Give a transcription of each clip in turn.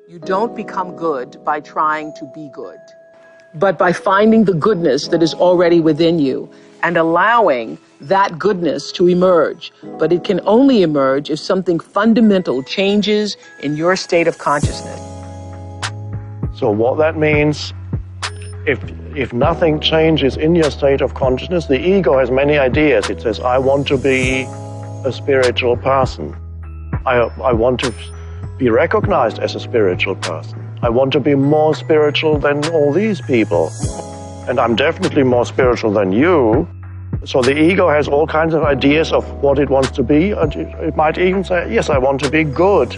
You don't become good by trying to be good, but by finding the goodness that is already within you and allowing that goodness to emerge. But it can only emerge if something fundamental changes in your state of consciousness. So what that means, if nothing changes in your state of consciousness, the ego has many ideas. It says, I want to be a spiritual person. I want to be recognized as a spiritual person. I want to be more spiritual than all these people. And I'm definitely more spiritual than you. So the ego has all kinds of ideas of what it wants to be. And it might even say, yes, I want to be good,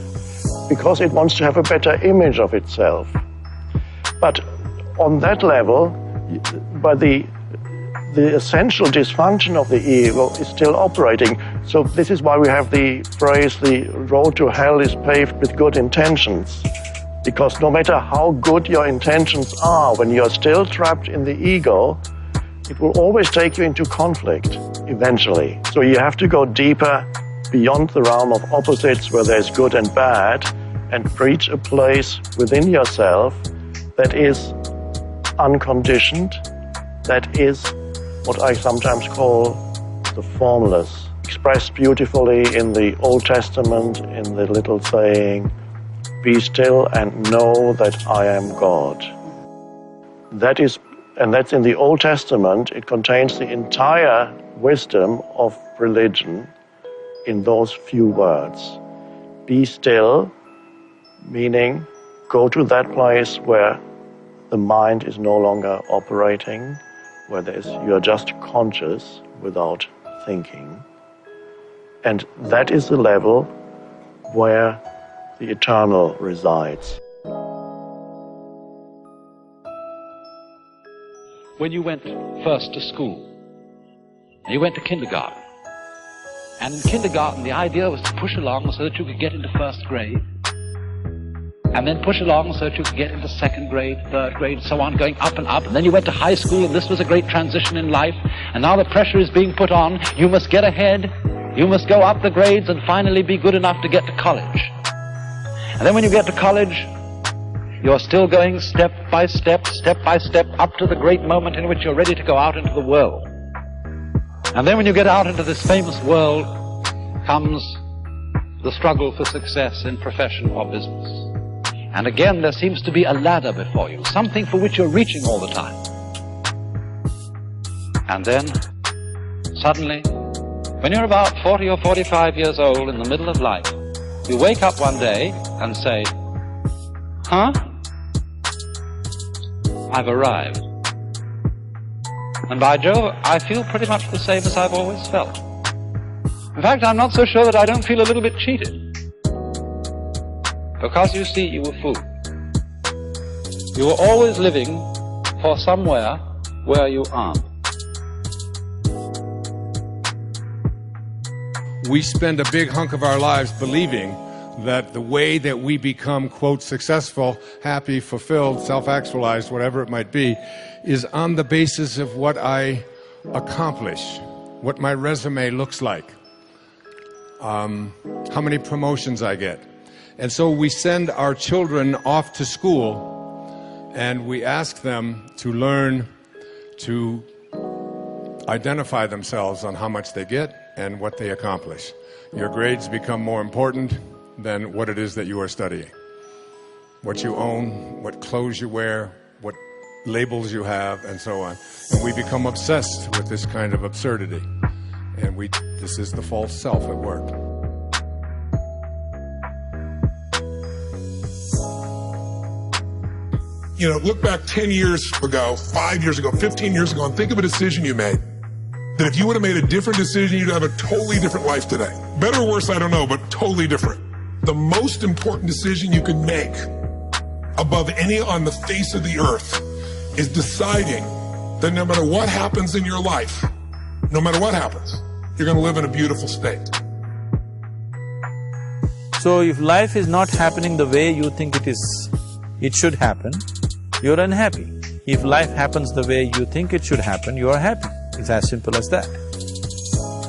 because it wants to have a better image of itself. But on that level, but the essential dysfunction of the ego is still operating. So this is why we have the phrase, the road to hell is paved with good intentions. Because no matter how good your intentions are, when you're still trapped in the ego, it will always take you into conflict eventually. So you have to go deeper beyond the realm of opposites where there's good and bad and reach a place within yourself that is unconditioned, that is what I sometimes call the formless, expressed beautifully in the Old Testament in the little saying, be still and know that I am God. And that's in the Old Testament. It contains the entire wisdom of religion in those few words. Be still, meaning go to that place where the mind is no longer operating, where you're just conscious without thinking. And that is the level where the eternal resides. When you went first to school, you went to kindergarten, and in kindergarten the idea was to push along so that you could get into first grade, and then push along so that you could get into second grade, third grade, so on, going up and up. And then you went to high school, and this was a great transition in life. And now the pressure is being put on. You must get ahead. You must go up the grades and finally be good enough to get to college. And then when you get to college, you're still going step by step, up to the great moment in which you're ready to go out into the world. And then when you get out into this famous world, comes the struggle for success in profession or business. And again, there seems to be a ladder before you, something for which you're reaching all the time. And then, suddenly, when you're about 40 or 45 years old in the middle of life, you wake up one day and say, huh? I've arrived. And by Jove, I feel pretty much the same as I've always felt. In fact, I'm not so sure that I don't feel a little bit cheated. Because you see, you were fooled. You were always living for somewhere where you aren't. We spend a big hunk of our lives believing that the way that we become, quote, successful, happy, fulfilled, self-actualized, whatever it might be, is on the basis of what I accomplish, what my resume looks like, how many promotions I get. And so we send our children off to school and we ask them to learn to identify themselves on how much they get and what they accomplish. Your grades become more important than what it is that you are studying. What you own, what clothes you wear, what labels you have, and so on. And we become obsessed with this kind of absurdity. And this is the false self at work. You know, look back 10 years ago, 5 years ago, 15 years ago, and think of a decision you made. That if you would have made a different decision, you'd have a totally different life today. Better or worse, I don't know, but totally different. The most important decision you can make above any on the face of the earth is deciding that no matter what happens in your life, no matter what happens, you're going to live in a beautiful state. So if life is not happening the way you think it should happen, you're unhappy. If life happens the way you think it should happen, you are happy. It's as simple as that.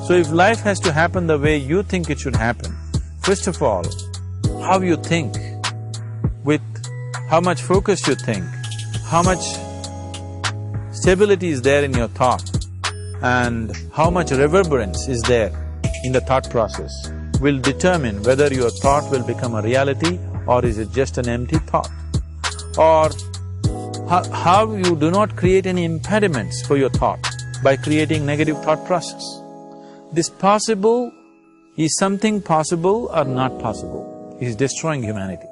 So if life has to happen the way you think it should happen, first of all, how you think with how much focus you think, how much stability is there in your thought, and how much reverberance is there in the thought process will determine whether your thought will become a reality or is it just an empty thought. Or how you do not create any impediments for your thought by creating negative thought process. This possible, is something possible or not possible, is destroying humanity.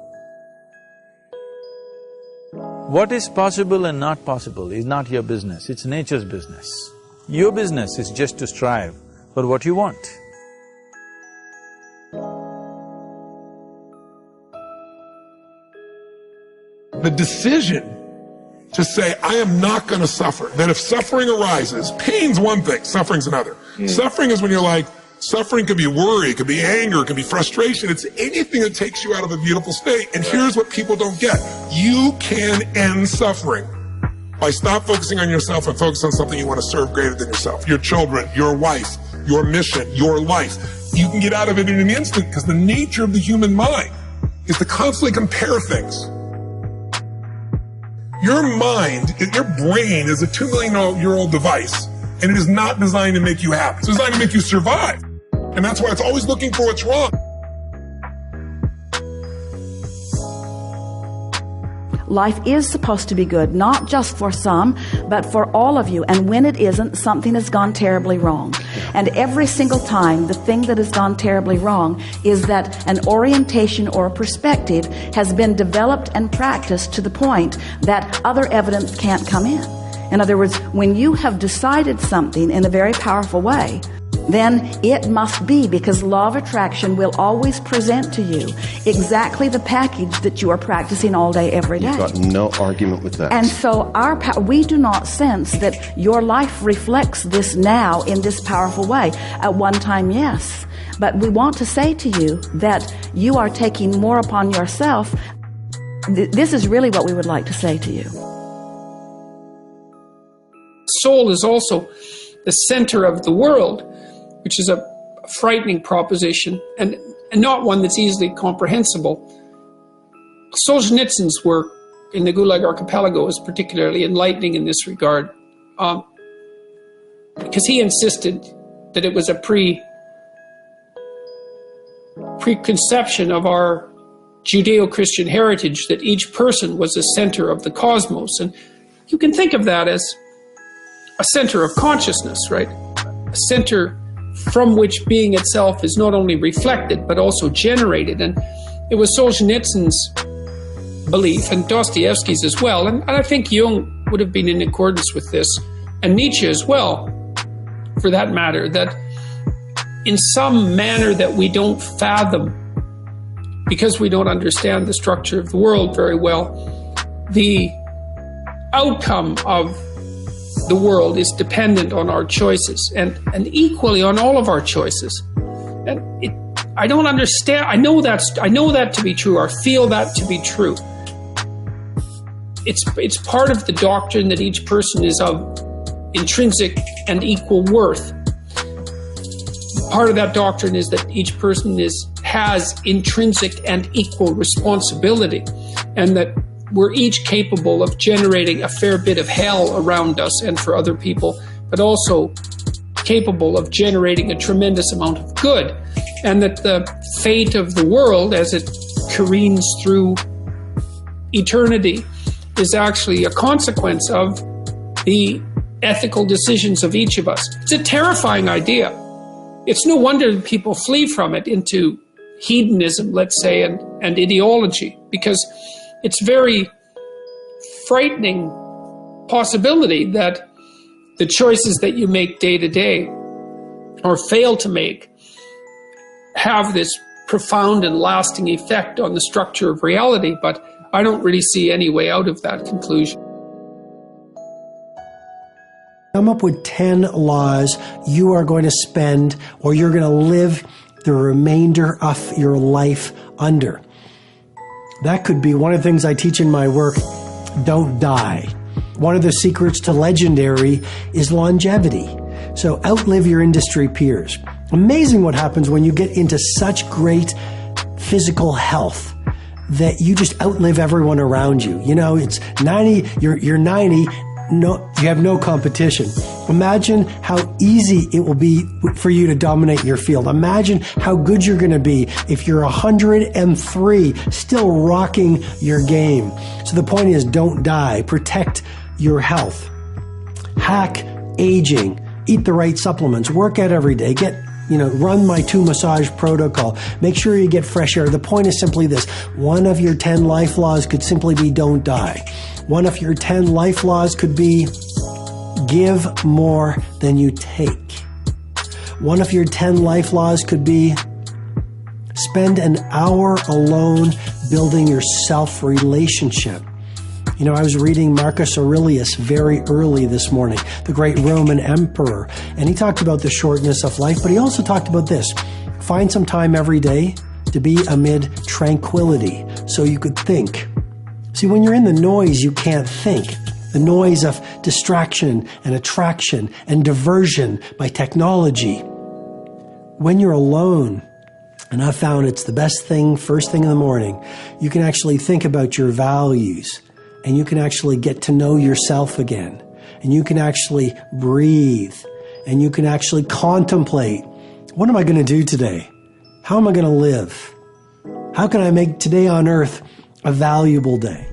What is possible and not possible is not your business, it's nature's business. Your business is just to strive for what you want. The decision to say, I am not going to suffer, that if suffering arises, pain's one thing, suffering's another. Suffering is when you're like, suffering could be worry, it could be anger, it could be frustration, it's anything that takes you out of a beautiful state. And here's what people don't get. You can end suffering by stop focusing on yourself and focus on something you want to serve greater than yourself. Your children, your wife, your mission, your life. You can get out of it in an instant because the nature of the human mind is to constantly compare things. Your mind, your brain is a 2 million-year-old device, and it is not designed to make you happy. It's designed to make you survive. And that's why it's always looking for what's wrong. Life is supposed to be good, not just for some, but for all of you. And when it isn't, something has gone terribly wrong. And every single time, the thing that has gone terribly wrong is that an orientation or a perspective has been developed and practiced to the point that other evidence can't come in. In other words, when you have decided something in a very powerful way, then it must be, because law of attraction will always present to you exactly the package that you are practicing all day, every day. You've got no argument with that. And so we do not sense that your life reflects this now in this powerful way. At one time, yes. But we want to say to you that you are taking more upon yourself. This is really what we would like to say to you. Soul is also the center of the world, which is a frightening proposition and not one that's easily comprehensible. Solzhenitsyn's work in the Gulag Archipelago is particularly enlightening in this regard, because he insisted that it was a preconception of our Judeo-Christian heritage that each person was the center of the cosmos. And you can think of that as a center of consciousness, right? A center from which being itself is not only reflected, but also generated. And it was Solzhenitsyn's belief, and Dostoevsky's as well, and I think Jung would have been in accordance with this, and Nietzsche as well, for that matter, that in some manner that we don't fathom, because we don't understand the structure of the world very well, the outcome of the world is dependent on our choices, and equally on all of our choices. And I don't understand. I know that to be true, or feel that to be true. It's part of the doctrine that each person is of intrinsic and equal worth. Part of that doctrine is that each person has intrinsic and equal responsibility, and that we're each capable of generating a fair bit of hell around us and for other people, but also capable of generating a tremendous amount of good. And that the fate of the world as it careens through eternity is actually a consequence of the ethical decisions of each of us. It's a terrifying idea. It's no wonder that people flee from it into hedonism, let's say, and ideology, because it's very frightening possibility that the choices that you make day to day or fail to make have this profound and lasting effect on the structure of reality, but I don't really see any way out of that conclusion. Come up with 10 laws you are going to spend, or you're going to live the remainder of your life under. That could be one of the things I teach in my work. Don't die. One of the secrets to legendary is longevity. So outlive your industry peers. Amazing what happens when you get into such great physical health. that you just outlive everyone around you. You know, it's 90, you're 90, no, you have no competition. Imagine how easy it will be for you to dominate your field. Imagine how good you're going to be if you're 103, still rocking your game. So the point is, don't die. Protect your health. Hack aging. Eat the right supplements. Work out every day. Run my 2 massage protocol. Make sure you get fresh air. The point is simply this. One of your 10 life laws could simply be don't die. One of your 10 life laws could be give more than you take. One of your 10 life laws could be spend an hour alone building your self-relationship. You know, I was reading Marcus Aurelius very early this morning, the great Roman emperor, and he talked about the shortness of life, but he also talked about this. Find some time every day to be amid tranquility so you could think. See, when you're in the noise, you can't think. The noise of distraction and attraction and diversion by technology. When you're alone, and I've found it's the best thing, first thing in the morning, you can actually think about your values. And you can actually get to know yourself again. And you can actually breathe. And you can actually contemplate. What am I going to do today? How am I going to live? How can I make today on earth a valuable day?